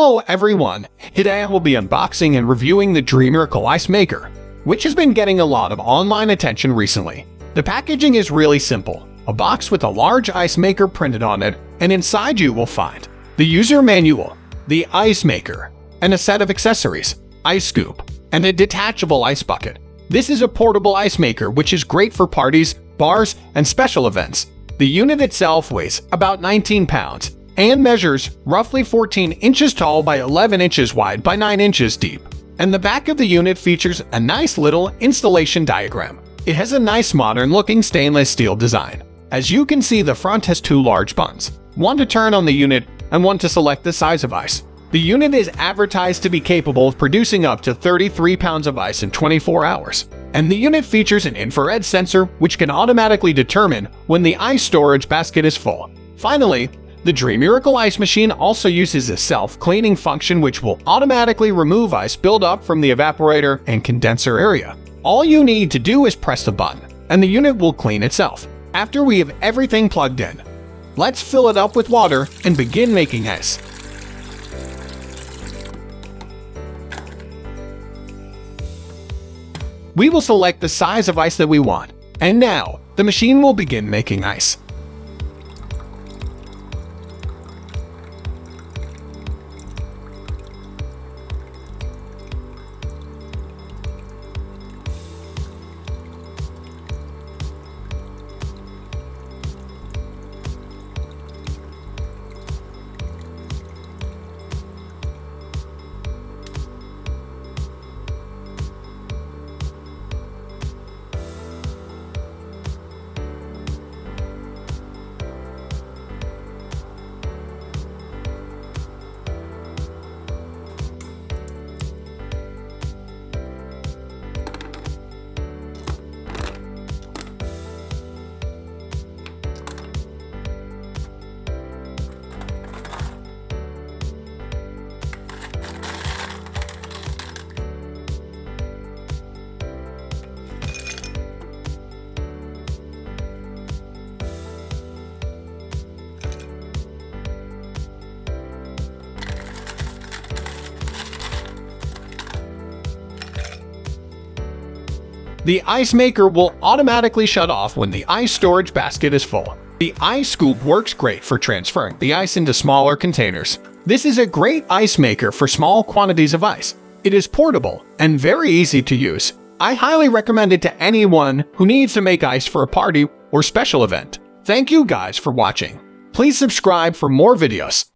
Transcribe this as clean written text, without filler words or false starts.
Hello everyone! Today I will be unboxing and reviewing the Dreamiracle Ice Maker, which has been getting a lot of online attention recently. The packaging is really simple, a box with a large ice maker printed on it, and inside you will find the user manual, the ice maker, and a set of accessories, ice scoop, and a detachable ice bucket. This is a portable ice maker which is great for parties, bars, and special events. The unit itself weighs about 19 pounds and measures roughly 14 inches tall by 11 inches wide by 9 inches deep. And the back of the unit features a nice little installation diagram. It has a nice modern-looking stainless steel design. As you can see, the front has two large buttons, one to turn on the unit and one to select the size of ice. The unit is advertised to be capable of producing up to 33 pounds of ice in 24 hours. And the unit features an infrared sensor which can automatically determine when the ice storage basket is full. Finally, the Dreamiracle Ice Machine also uses a self-cleaning function which will automatically remove ice buildup from the evaporator and condenser area. All you need to do is press the button, and the unit will clean itself. After we have everything plugged in, let's fill it up with water and begin making ice. We will select the size of ice that we want, and now the machine will begin making ice. The ice maker will automatically shut off when the ice storage basket is full. The ice scoop works great for transferring the ice into smaller containers. This is a great ice maker for small quantities of ice. It is portable and very easy to use. I highly recommend it to anyone who needs to make ice for a party or special event. Thank you guys for watching. Please subscribe for more videos.